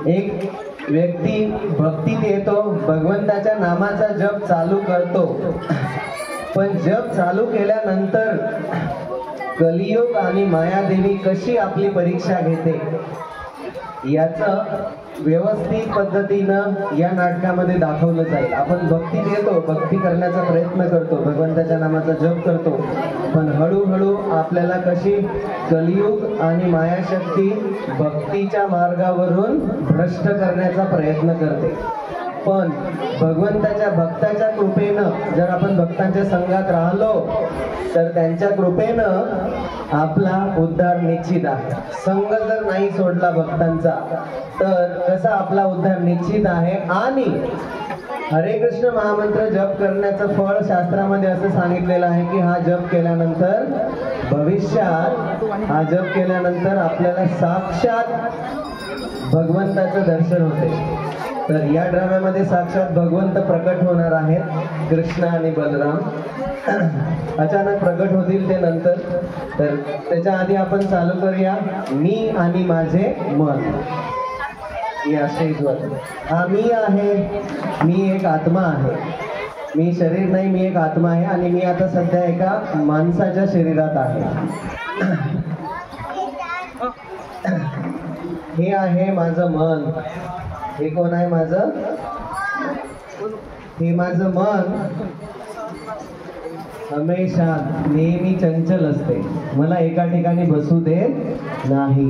एक व्यक्ती भक्तीत येतो, भगवंताच्या नामाचा जप चालू करतो, पण जप चालू केल्यानंतर कलियुग आणि मायादेवी कशी आपली परीक्षा घेते याचं व्यवस्थित पद्धतीनं या नाटकामध्ये दाखवलं जाईल. आपण भक्तीत येतो, भक्ती करण्याचा प्रयत्न करतो, भगवंताच्या नामाचा जप करतो, पण हळूहळू आपल्याला कशी कलियुग आणि मायाशक्ती भक्तीच्या मार्गावरून भ्रष्ट करण्याचा प्रयत्न करते. पण भगवंताच्या भक्ताच्या कृपेनं जर आपण भक्तांच्या संघात राहिलो तर त्यांच्या कृपेनं आपला उद्धार निश्चित आहे. संघ जर नाही सोडला भक्तांचा तर कसा आपला उद्धार निश्चित आहे. आणि हरे कृष्ण महामंत्र जप करण्याचं फळ शास्त्रामध्ये असं सांगितलेलं आहे की हा जप केल्यानंतर भविष्यात हा जप केल्यानंतर आपल्याला साक्षात भगवंताचं दर्शन होते. तर या ड्राम्यामध्ये साक्षात भगवंत प्रकट होणार आहेत. कृष्ण आणि बलराम अचानक प्रकट होतील ते नंतर. तर त्याच्या आधी आपण चालू करूया मी आणि माझे मन या स्टेजवर. हा मी आहे, मी एक आत्मा आहे, मी शरीर नाही, मी एक आत्मा आहे आणि मी आता सध्या एका माणसाच्या शरीरात आहे. हे आहे माझं मन. हे कोण आहे माझं? हे माझं मन हमेशा नेहमी चंचल असते, मला एका ठिकाणी बसू देत नाही.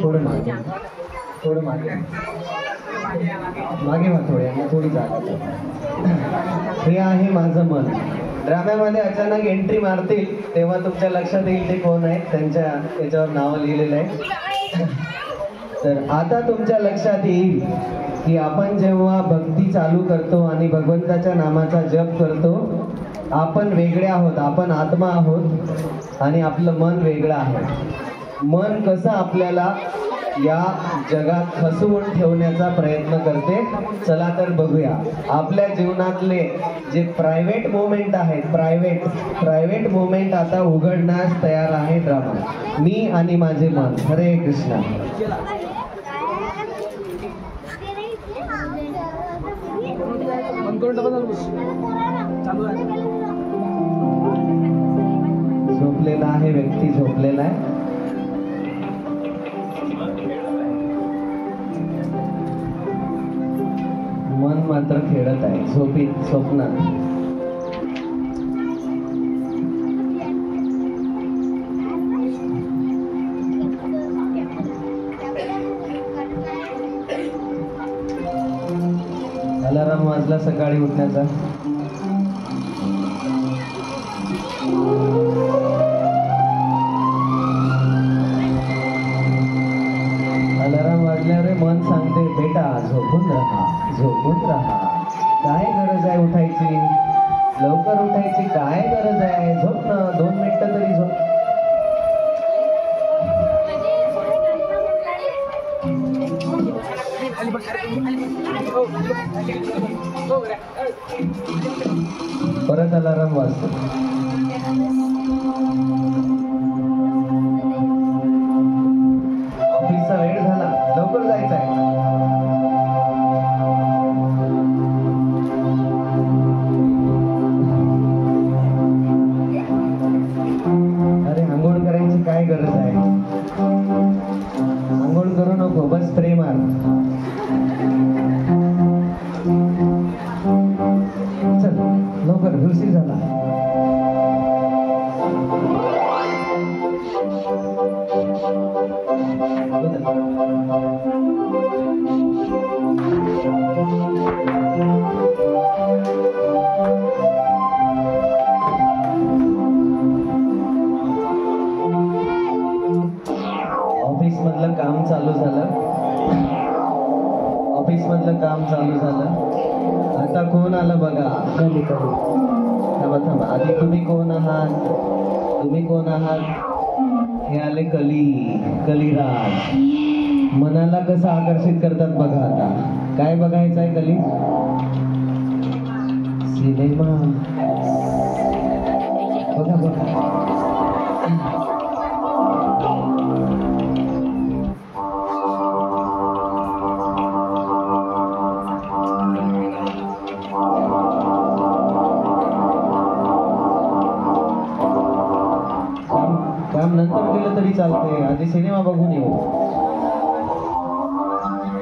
थोडं मागे, थोडं मागे मागे व्हा, थोडी जागा. हे आहे माझं मन. ड्राम्यामध्ये अचानक एंट्री मारतील तेव्हा तुमच्या लक्षात येईल ते कोण आहेत, त्यांच्या याच्यावर नाव लिहिलेलं आहे. तर आता तुमच्या लक्षात येईल की आपण जेव्हा भक्ती चालू करतो आणि भगवंताच्या नामाचा जप करतो, आपण वेगळे आहोत, आपण आत्मा आहोत आणि आपलं मन वेगळं आहे. मन कसं आपल्याला या जगात फसवून ठेवण्याचा प्रयत्न करते. चला तर बघूया. आपल्या जीवनातले जे प्रायव्हेट मोमेंट आहेत, प्रायव्हेट मोमेंट आता उघडण्यास तयार आहे ड्रामा मी आणि माझे मन. हरे कृष्ण. झोपलेला आहे व्यक्ती, झोपलेला आहे. मन मात्र खेळत आहे झोपीत, स्वप्नात. अलार्म वाजला सकाळी उठण्याचा. अलार्म वाजल्यावर मन सांगते बेटा झोपून राहा, झोपून राहा. काय गरज आहे उठायची, लवकर उठायची काय गरज आहे, झोप ना 2 मिनिटं तरी झोप. परत अलार्म वाजतो. ऑफिसचा वेळ झाला, लवकर जायचं आहे. अरे आंघोळ करायची काय गरज आहे, आंघोळ करू नको, बस स्प्रे मार. चल लवकर, उशीर झाला. ऑफिस मधलं काम चालू झालं. आता कोण आलं बघा. थांबा, आधी तुम्ही कोण आहात? हे आले कलिराज. मनाला कसं आकर्षित करतात बघा. आता काय बघायचं आहे? कली सिनेमा बघा बघा. काम नंतर केलं तरी चालते, आधी सिनेमा बघून येऊ.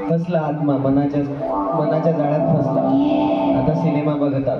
फसला आत्मा, मनाच्या जाळ्यात फसला. आता सिनेमा बघतात.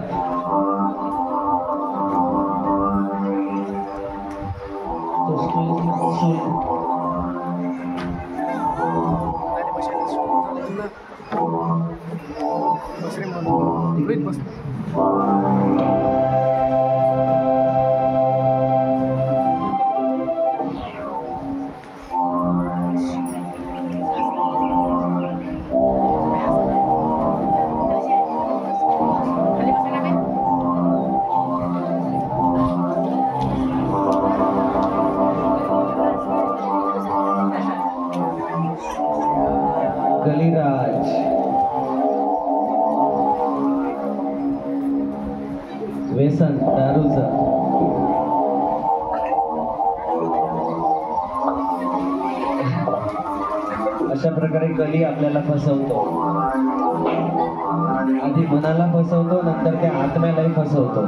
कलिराज व्यसन दारूचं. अशा प्रकारे कली आपल्याला फसवतो. आधी मनाला फसवतो, नंतर त्या आत्म्यालाही फसवतो.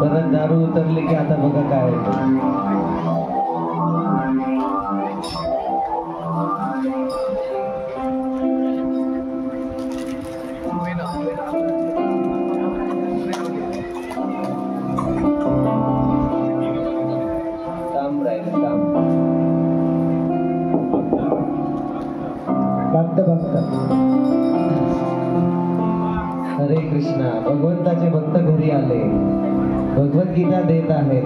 परत दारू उतरली की आता बघा काय होतं. काम राहिलं काम. भक्त भक्त हरे कृष्णा. भगवंताचे भक्त घरी आले, भगवद्गीता देत आहेत.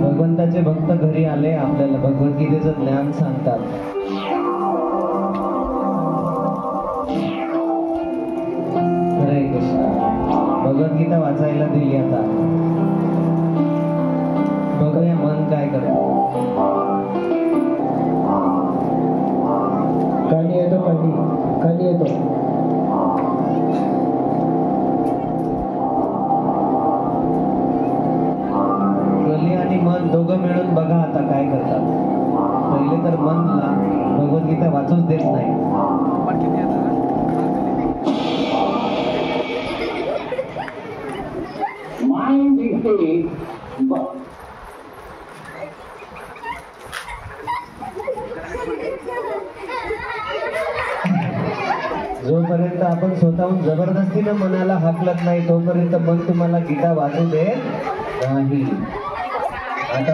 भगवंताचे भक्त घरी आले, आपल्याला भगवद्गीतेचं ज्ञान सांगतात. हरे कृष्णा. भगवद्गीता वाचायला दिली. आता बघूया मन काय करतो. कली येतो, कली येतो. कली आणि मन दोघं मिळून बघा आता काय करतात. पहिले तर मनला भगवद्गीता वाचूच देत नाही. जोपर्यंत आपण स्वतःहून जबरदस्तीनं मनाला हाकलत नाही, तोपर्यंत मन तुम्हाला गीता वाचू देत नाही. आता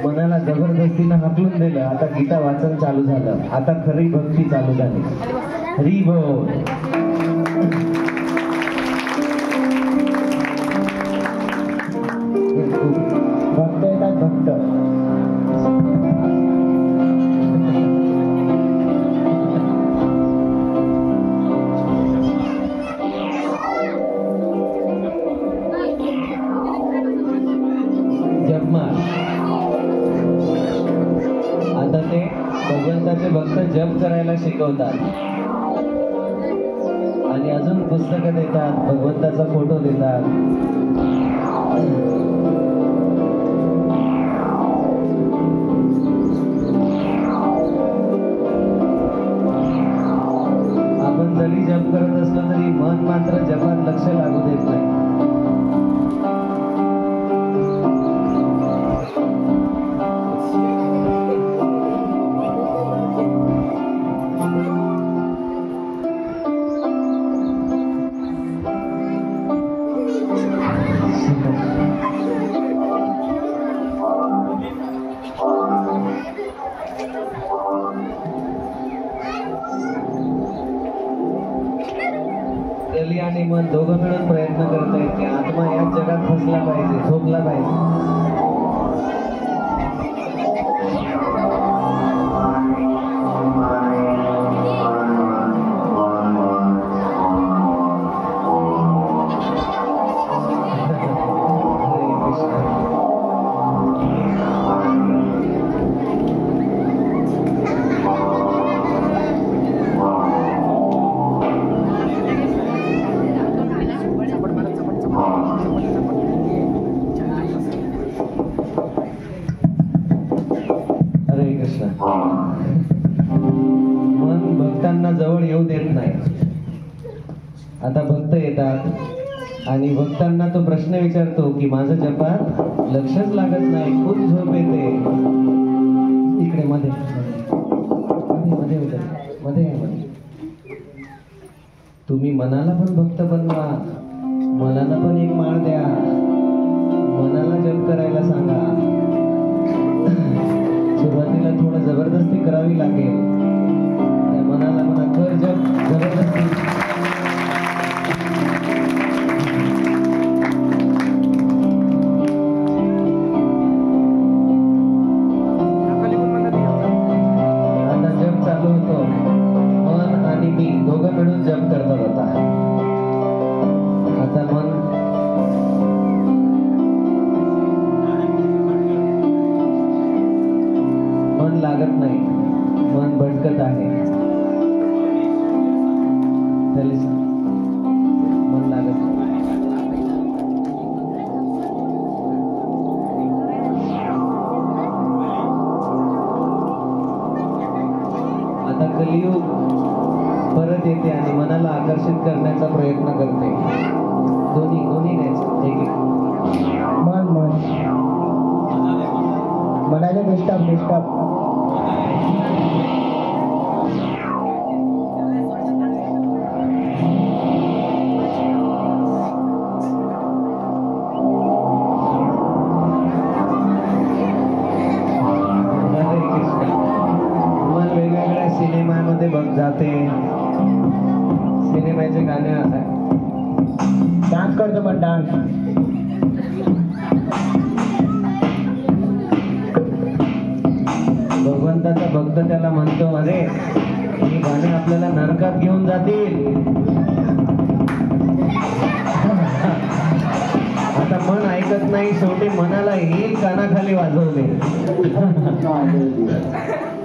मनाला जबरदस्तीनं हाकलून दिलं, आता गीता वाचन चालू झालं. आता खरी भक्ती चालू झाली. हरी बोल. भक्त येतात भक्त. आता ते भगवंताचे भक्त जप करायला शिकवतात आणि अजून पुस्तकं देतात, भगवंताचा फोटो देतात. आपण जरी जप करत असलो तरी मन मात्र जपात लक्ष लागू देत नाही. कली आणि मन दोघं मिळून प्रयत्न करत आहेत की आत्मा याच जगात फसला पाहिजे, झोपला पाहिजे. आता भक्त येतात आणि भक्तांना तो प्रश्न विचारतो की माझं जपात लक्षच लागत नाही, खूप झोप येते. इकडे मध्ये मध्ये मध्ये मध्ये मध्ये. तुम्ही मनाला पण भक्त बनवा, मनाला पण एक माळ द्या, मनाला जप करायला सांगा. सुरुवातीला थोडं जबरदस्ती करावी लागेल, त्या मनाला म्हणा कर जप जबरदस्ती. आता जप चालू होतो, मन आणि मी दोघं मिळून जप करतात. आता मन लागत नाही, मन भटकत आहे. मन लागत नाही. आता कलियुग परत येते आणि मनाला आकर्षित करण्याचा प्रयत्न करते. दोन्ही न्यायचं, एक मन म्हणाले डिस्टर्ब. मन वेगवेगळ्या सिनेमामध्ये बघ जाते, सिनेमाचे गाणे डान्स करतो, पण डान्स भगवंताचा भक्त त्याला म्हणतो, अरे ही गाणे आपल्याला नरकात घेऊन जातील. आता मन ऐकत नाही, शेवटी मनाला ही कानाखाली वाजवले.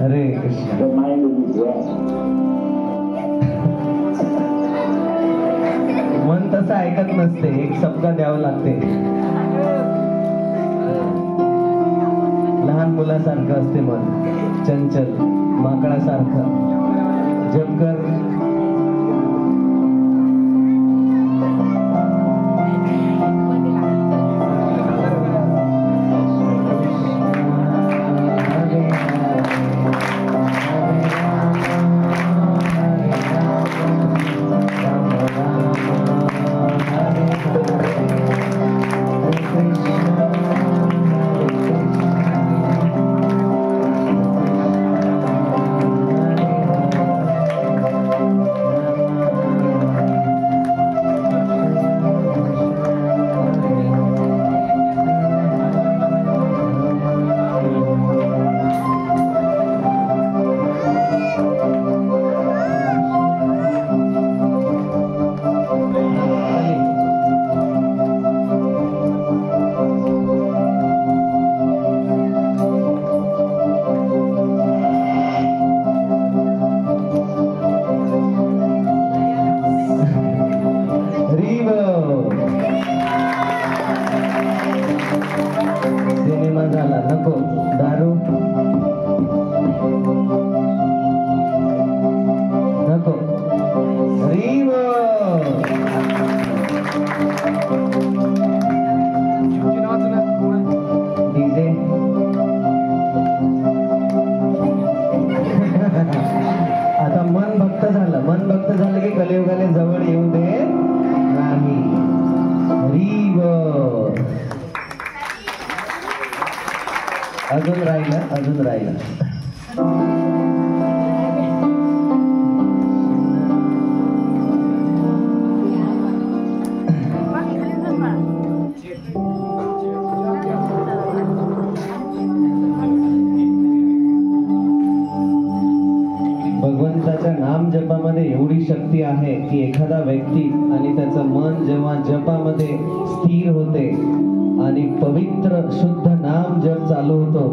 अरे कृष्ण. मन तसं ऐकत नसते, एक शब्द द्यावं लागते. लहान मुलासारखं असते मन, चंचल माकडासारखं. जप कर. सिनेमा झाला, नको दारू नको. डीजे आता मन भक्त झालं. मन भक्त झालं की कलियुगाने जवळ येऊ दे नाही. अजून राहिलं. भगवंताच्या नाम जपामध्ये एवढी शक्ती आहे की एखादा व्यक्ती आणि त्याचं मन जेव्हा जपामध्ये स्थिर होते आणि पवित्र शुद्ध नाम जप चालू होतो,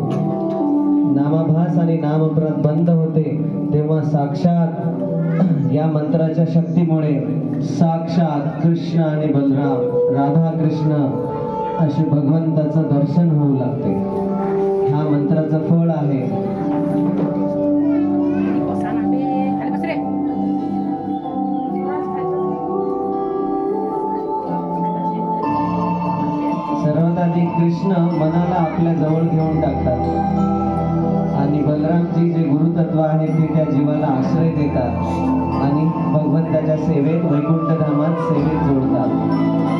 नामाभास आणि नामप्रत बंद होते, तेव्हा साक्षात या मंत्राच्या शक्तीमुळे साक्षात कृष्ण आणि बलराम, राधा कृष्ण असे भगवंताचं दर्शन होऊ लागते. हा मंत्राचं फळ आहे. त्याच्यामध्ये कृष्ण मनाला आपल्या जवळ घेऊन टाकतात आणि बलरामजी जे गुरुतत्व आहे ते त्या जीवाला आश्रय देतात आणि भगवंताच्या सेवेत वैकुंठ धामात सेवेत जोडतात.